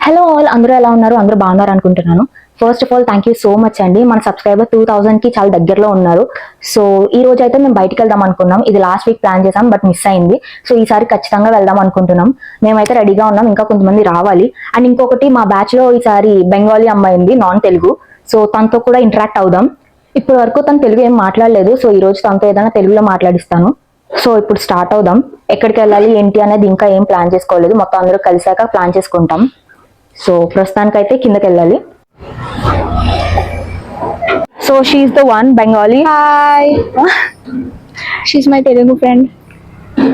Hello all, అందరూ ఎలా ఉన్నారు? అందరూ బాగున్నారు అనుకుంటున్నాను. First of all thank you so much అండి. మన సబ్స్క్రైబర్ 2000 కి చాలా దగ్గరలో ఉన్నారు. సో ఈ రోజు అయితే మేము బయటికి వెళ్దాం అనుకున్నాం. ఇది లాస్ట్ వీక్ ప్లాన్ చేసాం, బట్ మిస్ అయింది. సో ఈసారి ఖచ్చితంగా వెళ్దాం అనుకుంటున్నాం. మేమైతే రెడీగా ఉన్నాం, ఇంకా కొంతమంది రావాలి. అండ్ ఇంకొకటి, మా బ్యాచ్ లో ఈసారి బెంగాలీ అమ్మాయి ఉంది, నాన్ తెలుగు. సో తనతో కూడా ఇంటరాక్ట్ అవుదాం. ఇప్పటి వరకు తను తెలుగు ఏం మాట్లాడలేదు. సో ఈ రోజు తనతో ఏదైనా తెలుగులో మాట్లాడిస్తాను. సో ఇప్పుడు స్టార్ట్ అవుదాం. ఎక్కడికి వెళ్ళాలి ఏంటి అనేది ఇంకా ఏం ప్లాన్ చేసుకోలేదు. మొత్తం అందరూ కలిసాక ప్లాన్ చేసుకుంటాం. సో ప్రస్తుతానికైతే కిందకి వెళ్ళాలి. So she's the one Bengali. Hi. She's my Telugu friend.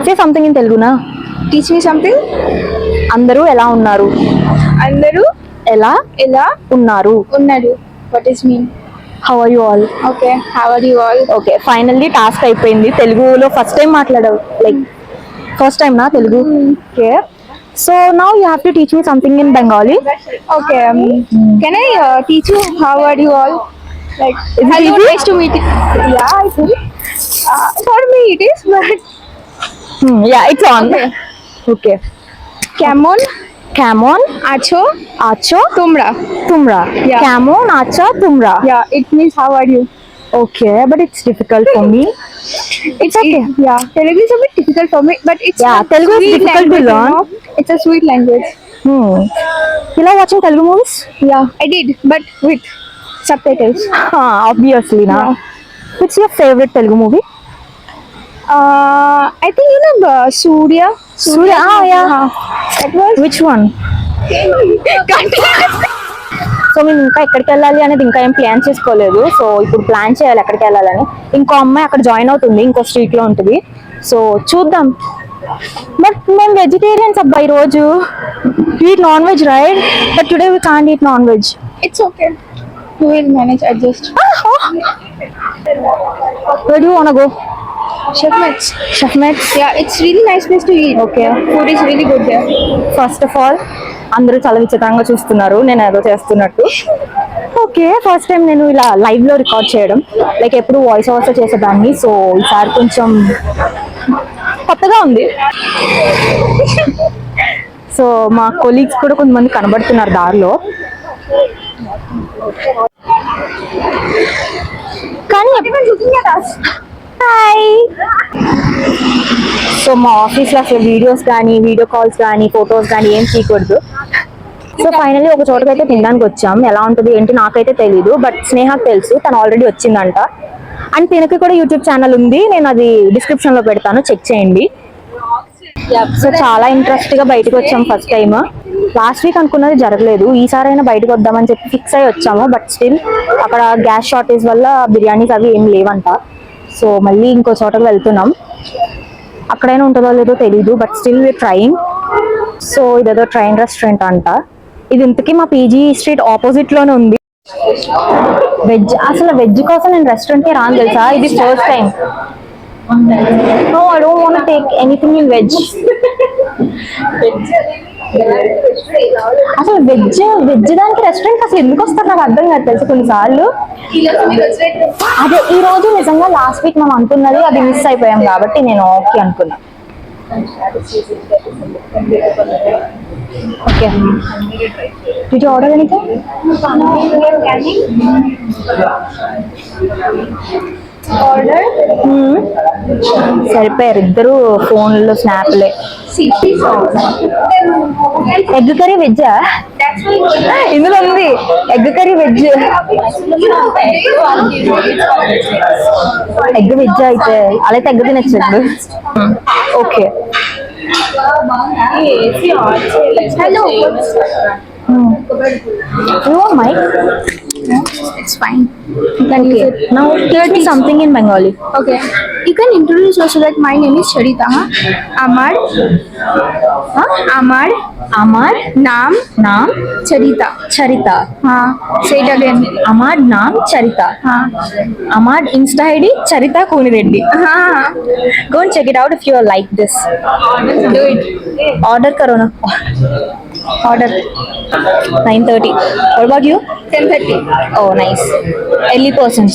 Say something in తెలుగునా. Teach me something. అందరూ ఎలా ఉన్నారు? అందరూ ఎలా ఎలా ఉన్నారు? ఉన్నారు. What is mean? How are you all? Okay. How are you all? Okay, finally task అయిపోయింది. తెలుగులో ఫస్ట్ టైం మాట్లాడావు, లైక్ ఫస్ట్ టైం నా Telugu. Okay, so now you have to teach me something in Bengali. Okay. Can I teach you how are you all? Like Is it hello, easy? nice to meet you. Yeah, I think. For me it is, but yeah it's on. Okay. Okay, Camon, క్యామోన్ acho, ఆచో tumra. తుమ్రా. Yeah. క్యామోన్ ఆచో తుమ్రా. Yeah, it means how are you. Okay, but it's difficult for me. It's okay. Yeah, Telugu is a bit difficult for me, but it's Yeah, a Telugu is sweet difficult to language, learn. you know? It's a sweet language. You like watching Telugu movies? Yeah, I did, but with subtitles. Obviously, na. Yeah. What's your favorite Telugu movie? I think you know Surya. Surya, yeah. That was. Which one? So మేము ఇంకా ఎక్కడికి వెళ్ళాలి అనేది ఇంకా ఏం plan చేసుకోలేదు. So ఇప్పుడు plan చేయాలి ఎక్కడికి వెళ్ళాలని. ఇంకో అమ్మాయి అక్కడ జాయిన్ అవుతుంది, ఇంకో స్ట్రీట్ లో ఉంటుంది. సో చూద్దాం. బట్ మేము వెజిటేరియన్స్ అబ్బాయి. రోజు eat non veg right, but today we can't eat non veg. It's okay. We will manage, adjust. Where do you wanna go? Chef Mates. Chef Mates? Yeah, it's really nice place to eat. Okay. Food is really good there. First of all అందరూ చాలా విచిత్రంగా చూస్తున్నారు నేను ఏదో చేస్తున్నట్టు. Okay, first time నేను ఇలా live లో రికార్డ్ చేయడం. లైక్ ఎప్పుడు వాయిస్ ఓవర్స్ చేసేదాన్ని. సో ఈసారి కొంచెం కొత్తగా ఉంది. సో మా కొలీగ్స్ కూడా కొంతమంది కనబడుతున్నారు దారిలో. కానీ హాయ్. సో మా ఆఫీస్లో అసలు వీడియోస్ కానీ వీడియో కాల్స్ కానీ ఫొటోస్ కానీ ఏం తీయకూడదు. సో ఫైనల్లీ ఒక చోటకైతే తినడానికి వచ్చాం. ఎలా ఉంటుంది ఏంటి నాకైతే తెలీదు, బట్ స్నేహకు తెలుసు, తను ఆల్రెడీ వచ్చిందంట. అండ్ తినకి కూడా యూట్యూబ్ ఛానల్ ఉంది, నేను అది డిస్క్రిప్షన్ లో పెడతాను, చెక్ చేయండి. సో చాలా ఇంట్రెస్ట్ గా బయటకు వచ్చాం ఫస్ట్ టైం. లాస్ట్ వీక్ అనుకున్నది జరగలేదు, ఈసారైనా బయటకు వద్దామని చెప్పి ఫిక్స్ అయ్యి వచ్చాము. బట్ స్టిల్ అక్కడ గ్యాస్ షార్టేజ్ వల్ల బిర్యానీస్ అవి ఏం లేవంట. సో మళ్ళీ ఇంకో చోటకు వెళ్తున్నాం. అక్కడైనా ఉంటుందో లేదో తెలీదు, but still we trying. So ఇదేదో ట్రైన్ రెస్టారెంట్ అంట. ఇది ఇంతకీ మా పీజీ స్ట్రీట్ ఆపోజిట్ లోనే ఉంది. వెజ్, అసలు వెజ్ కోసం నేను రెస్టారెంట్ కి రాను తెలుసా, ఇది first time. No, I don't want to take anything in veg. అసలు వెజ్ దానికి రెస్టారెంట్ అసలు ఎందుకు వస్తారు నాకు అర్థం కాదు తెలుసు కొన్నిసార్లు. అదే ఈ రోజు నిజంగా లాస్ట్ వీక్ మనం అనుకున్నది అది మిస్ అయిపోయాం కాబట్టి నేను ఓకే అనుకున్నా. Okay, did you order anything? Order. సరిపోయారు ఇద్దరు ఫోన్లో స్నాప్లే. ఎగ్ కర్రీ వెజ్జా? ఇందులో ఉంది egg curry veg. Egg veg అయితే అలా అయితే ఎగ్ తినచ్చు ఇప్పుడు. Okay, Hello. you want mic? It's fine. Okay, now teach me something in Bengali. Okay. You can introduce yourself like my name is Charita. Amar. Amar. Amar Naam. naam Charita. Charita. Say it again. Amar naam Charita. Amar Insta ID Charita Konireddy. Go and check it out if you like this. Do it. Order karo na. Order 9:30. What about you? 10:30. Oh, nice. Early persons.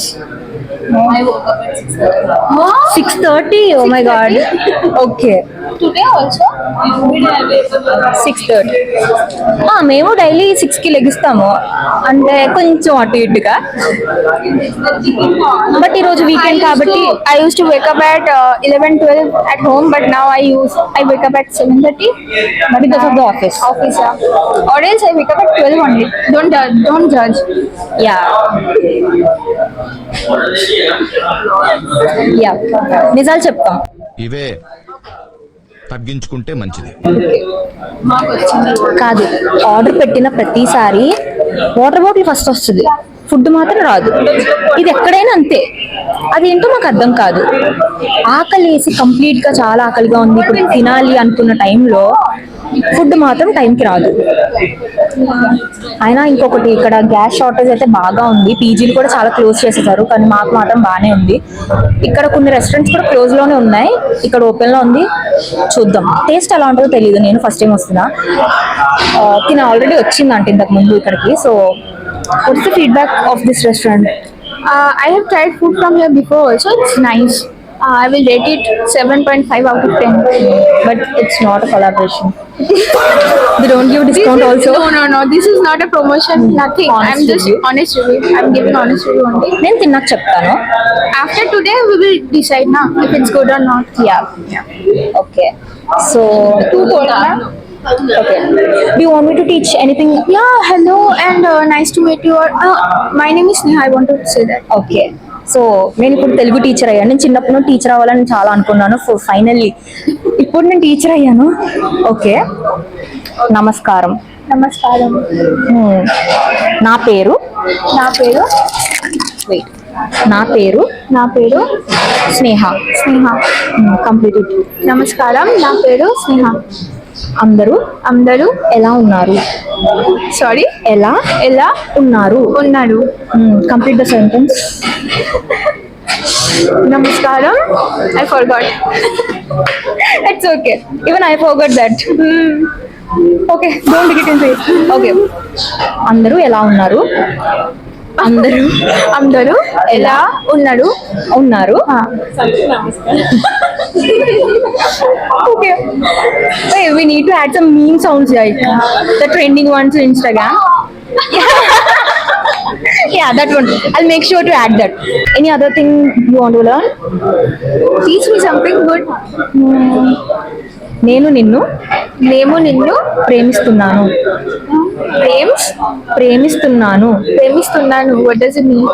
I woke up at 6:30. 6:30. Oh my god. Okay. Today also? 6:30. మేము daily 6కి లెగిస్తాము, అంటే కొంచెం అటు ఇటుగా. But ఈరోజు weekend కాబట్టి I used to wake up at 11-12 at home, but now I wake up at 7:30. because of the office. Office, yeah. Or else I wake up at 12 only. Don't judge. Yeah yeah నిజాలు చెప్తాం. ఇవే తగ్గించుకుంటే మంచిది. కాదు, order పెట్టిన ప్రతిసారి water bottle first వస్తుంది, food మాత్రం రాదు. ఇది ఎక్కడైనా అంతే, అదేంటో మాకు అర్థం కాదు. ఆకలి వేసి కంప్లీట్ గా చాలా ఆకలిగా ఉంది, ఇప్పుడు తినాలి అనుకున్న టైంలో ఫుడ్ మాత్రం టైంకి రాదు. అయినా ఇంకొకటి, ఇక్కడ గ్యాస్ షార్టేజ్ అయితే బాగా ఉంది. పీజీలు కూడా చాలా క్లోజ్ చేసేసారు, కానీ మాకు మాత్రం బాగానే ఉంది. ఇక్కడ కొన్ని రెస్టారెంట్స్ కూడా క్లోజ్ లోనే ఉన్నాయి, ఇక్కడ ఓపెన్ లో ఉంది. చూద్దాం, టేస్ట్ ఎలా ఉంటుందో తెలియదు. నేను ఫస్ట్ టైం వస్తున్నా. తిన ఆల్రెడీ వచ్చిందంట ఇంతకు ముందు ఇక్కడికి. So what's the feedback of this restaurant? I have tried food from here before also. It's nice. I will rate it 7.5 out of 10. But it's not a collaboration. They don't give discount also. No. This is not a promotion. Nothing. Honest I'm just review. honest review. I'm giving honest review only. నేను తిన్నాక చెప్తాను. After today, we will decide now if it's good or not. Yeah. Okay. So, okay. Do you want me to teach anything? Yeah. Hello and nice to meet you. My name is Neha. I want to say that. Okay. So నేను ఇప్పుడు Telugu teacher అయ్యాను. నేను చిన్నప్పుడు నుండి teacher అవ్వాలని చాలా అనుకున్నాను. Finally ఇప్పుడు నేను టీచర్ అయ్యాను. ఓకే, నమస్కారం. Namaskaram. నా పేరు Wait. నా పేరు స్నేహ. Complete. Namaskaram. Na peru Sneha. అందరూ ఎలా ఉన్నారు? Sorry. ఎలా ఉన్నారు? Unnadu. Complete the sentence. Namaskaram. I forgot. It's okay. Even I forgot that. Okay, don't get into it. Okay. అందరూ ఎలా ఉన్నారు? అందరూ ఎలా ఉన్నారు? Okay. Hey, we need to add some meme sounds like the trending ones on Instagram. Yeah, that one. I'll make sure to add that. Any other thing you want to learn? Teach me something good. నేను నిన్ను ప్రేమిస్తున్నాను. ప్రేమిస్తున్నాను. What does it mean?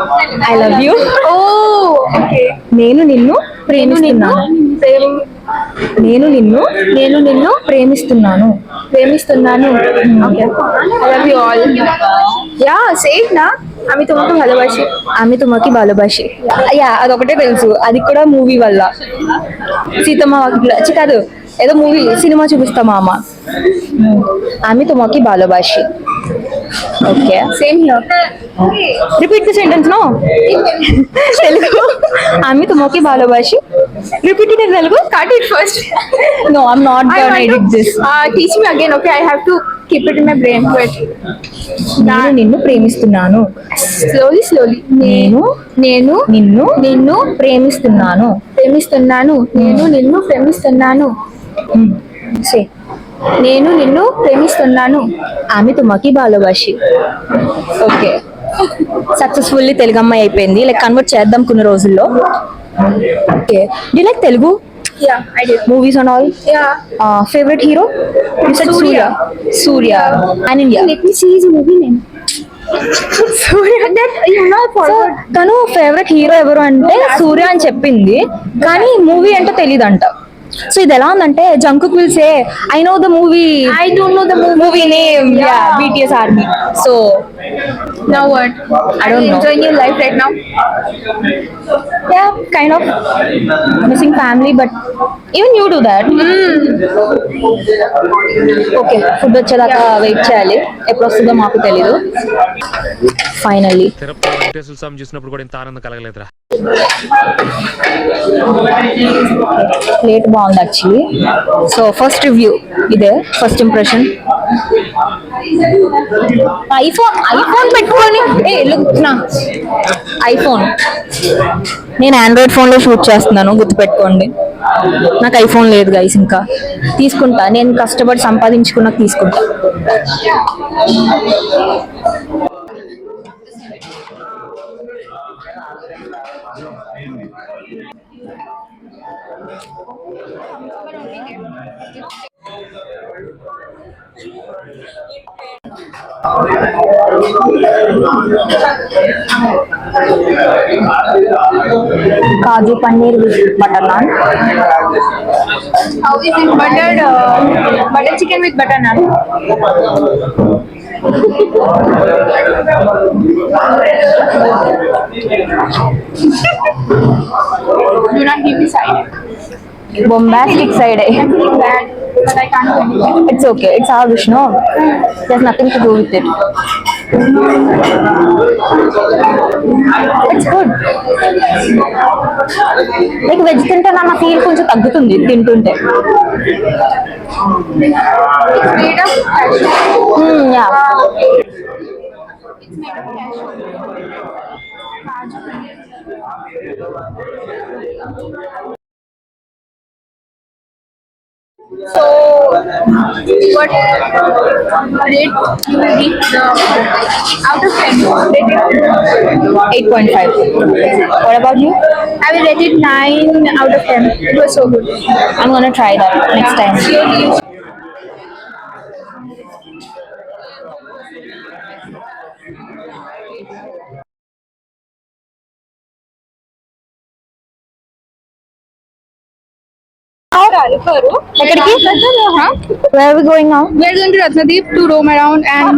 I love you. Oh, okay. నేను నిన్ను ప్రేమిస్తున్నాను. Okay. I love you all. Yeah, say it na. আমি তোমাকে ভালোবাসি. యా, అదొకటే తెలుసు. అది కూడా మూవీ వల్ల. సీతమ్మ వాకిట్లో కాదు, ఏదో మూవీ సినిమా చూపిస్తా మామ. ఆమె తుమకి భాলোবাসি. Okay, Same here. Repeat the sentence. No Telugu. ఆమె తుమకి భాলোবাসి. Repeat it in Telugu. Start it first. No, I'm not I gonna want edit to this. teach me again. Okay, I have to keep it in my brain. Wait. నేను నిన్ను ప్రేమిస్తున్నాను. Slowly. నేను నిన్ను ప్రేమిస్తున్నాను. నేను నిన్ను ప్రేమిస్తున్నాను. Say. నేను నిన్ను ప్రేమిస్తున్నాను. ఆమె తుమకి భాలోబాషి. ఓకే, సక్సెస్ఫుల్లీ తెలుగు అమ్మాయి అయిపోయింది. లైక్ కన్వర్ట్ చేద్దాం కొన్ని రోజుల్లో. Okay, do like Telugu Yeah, I did. Movies and all? Yeah. Favourite hero? You said Surya. And India. Let me see his movie name. That you know So, forward. తను favourite hero ఎవరు అంటే సూర్య అని చెప్పింది, కానీ movie అంటే తెలియదంట. So ఇది ఎలా ఉందంటే Jungkook will say I know the movie. I don't know the movie name. Yeah, BTS army. So Now what? I don't know. Enjoying your life right now. yeah, kind of missing family, but even you do that. Okay, food వచ్చేదాకా wait చేయాలి. ఎప్పుడు వస్తుందో మాకు తెలీదు. Finally Tirupati Venkateswara స్వామి చూసినప్పుడు కూడా ఇంత ఆనందం కలగలేదురా. ప్లేట్ బాగుంది యాక్చువల్లీ. సో ఫస్ట్ రివ్యూ ఇదే, ఫస్ట్ ఇంప్రెషన్. ఐఫోన్ పెట్టుకొని ఐఫోన్, నేను ఆండ్రాయిడ్ ఫోన్ లో షూట్ చేస్తున్నాను, గుర్తుపెట్టుకోండి. నాకు ఐఫోన్ లేదు గైస్. ఇంకా తీసుకుంటా, నేను కష్టపడి సంపాదించుకున్నాక తీసుకుంటా. Kaju paneer with butter naan. How is it butter chicken with butter naan? Do not give me side. Bombastic side. I'm feeling bad, but I can't do anything. It's okay. It's our Vishnu. There's nothing to do with it. It's good. Like veg తింటే నా feel కొంచెం తగ్గుతుంది తింటుంటే. It's made of cashew. Yeah. It's made of cashew. So, what rate you will give out of 10? Rate it 8.5. What about you? I will rate it 9 out of 10. It was so good. I'm gonna try that next time. Surely. ఎక్కడికి? Where are we going now? We are going to Ratnadeep to roam around and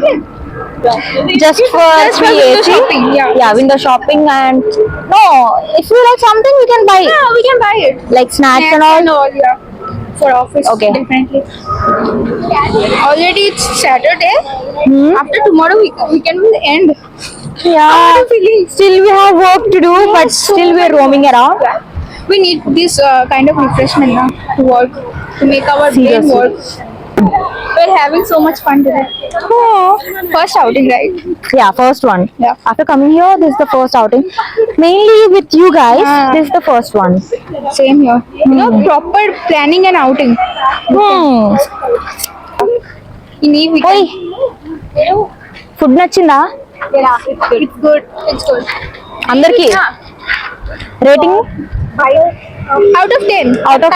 Just for window shopping, yeah. Yeah, window shopping. And no, if you like something we can buy it. yeah, we can buy it. Like snacks and all. Yeah. For office, Okay. definitely. Already it's Saturday. After tomorrow, weekend will end. Yeah, still we have work to do, but still we are roaming around. We need this kind of refreshment now to work, to make our brain Seriously. work. We're having so much fun today. First outing, right? Yeah, first one. Yeah. After coming here, this is the first outing. Mainly with you guys, this is the first one. Same here. You know, proper planning and outing. In the weekend. Food నచ్చిందా Yeah, it's good. It's good. అందరికి? Rating Out of 10. Out of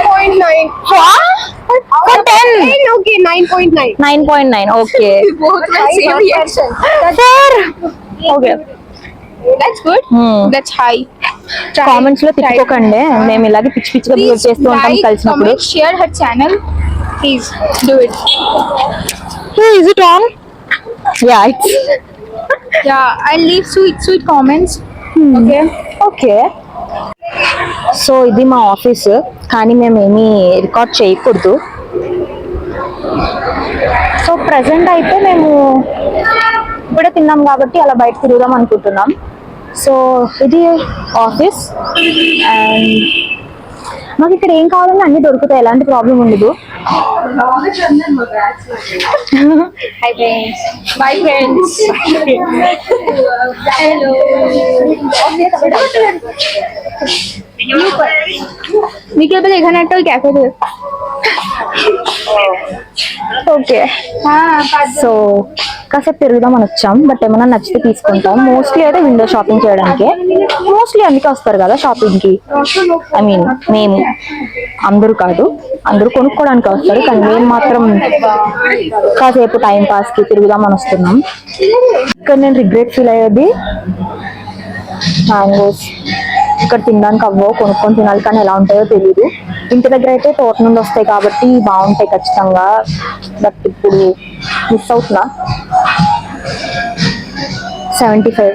4.9. For 10. Okay, 9.9. 9.9. Okay. Both will same reaction. Okay. That's good. That's high. Try comments లో it. తిట్టుకోకండి, మేము ఇలాగే పిచ్చి పిచ్చిగా behave Please చేస్తూ ఉంటాం like, కలిసినప్పుడు. comment, share her channel. Please do it. Is it on? Yeah, it's Yeah, I'll leave sweet comments. Okay. Okay. So ఇది మా ఆఫీస్, కానీ మేము ఏమీ రికార్డ్ చేయకూడదు. సో ప్రజెంట్ అయితే మేము ఇప్పుడే తిన్నాం కాబట్టి అలా బయట తిరుగుదాం అనుకుంటున్నాం. సో ఇది ఆఫీస్ అండ్ మాకు ఇక్కడ ఏం కావాలన్నా అన్ని దొరుకుతాయి, ఎలాంటి ప్రాబ్లం ఉండదు. Hi friends. Bye friends. Hello. निकल पे देखा नेट कैफे थे. ఓకే. సో కాసేపు తిరుగుదామని వచ్చాం, బట్ ఏమైనా నచ్చితే తీసుకుంటాం. మోస్ట్లీ అయితే విండో షాపింగ్ చేయడానికి, మోస్ట్లీ అందుకే వస్తారు కదా షాపింగ్ కి. ఐ మీన్ మేము, అందరూ కాదు, అందరూ కొనుక్కోవడానికి వస్తారు, కానీ మేము మాత్రం కాసేపు టైం పాస్ కి తిరుగుదామని వస్తున్నాం. ఇక్కడ నేను రిగ్రెట్ ఫీల్ అయ్యేది మ్యాంగోస్ ఇక్కడ తినడానికి అవ్వో, కొనుక్కొని తినాలి, కానీ ఎలా ఉంటాయో తెలియదు. ఇంటి దగ్గర అయితే తోట నుండి వస్తాయి కాబట్టి బాగుంటాయి ఖచ్చితంగా, బట్ ఇప్పుడు మిస్ అవుతున్నా. 75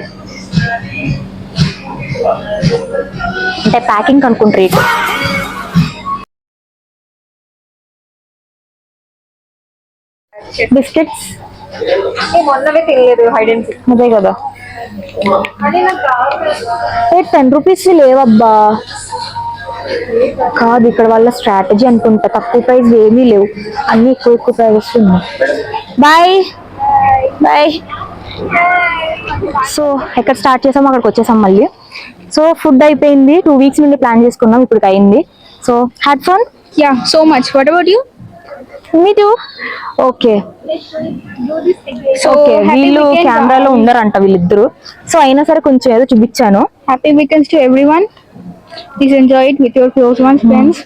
అంటే ప్యాకింగ్ అనుకుంటే రేట్. బిస్కెట్స్ మొన్నవే తెలియదు హైడెన్ అదే కదా. 10 రూపీస్ లేవబ్బా. కాదు ఇక్కడ వాళ్ళ స్ట్రాటజీ అనుకుంటా, తక్కువ ప్రైస్ ఏమీ లేవు, అన్ని ఎక్కువ ప్రైస్ ఉన్నాయి. Bye bye. సో ఎక్కడ స్టార్ట్ చేసామో అక్కడికి వచ్చేసాం మళ్ళీ. సో ఫుడ్ అయిపోయింది, 2 weeks నుండి ప్లాన్ చేసుకున్నాం, ఇప్పుడు అయింది. So had fun. Yeah, so much. What about you? Me two. Okay So okay, happy వీళ్ళు weekend, కెమెరాలో guys. ఉండరంట వీళ్ళిద్దరు. సో అయినా సరే కొంచెం ఏదో చూపించాను. Happy weekends to everyone. Please enjoy it with your close ones, friends.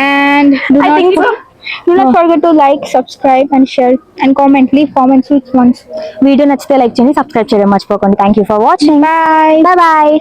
And I think so. do not forget to like, subscribe, and share, and comment. Leave comments which ones. Video నచ్చితే like చేయండి, subscribe చేయడం మర్చిపోకండి. Thank you for watching. Bye. Bye bye.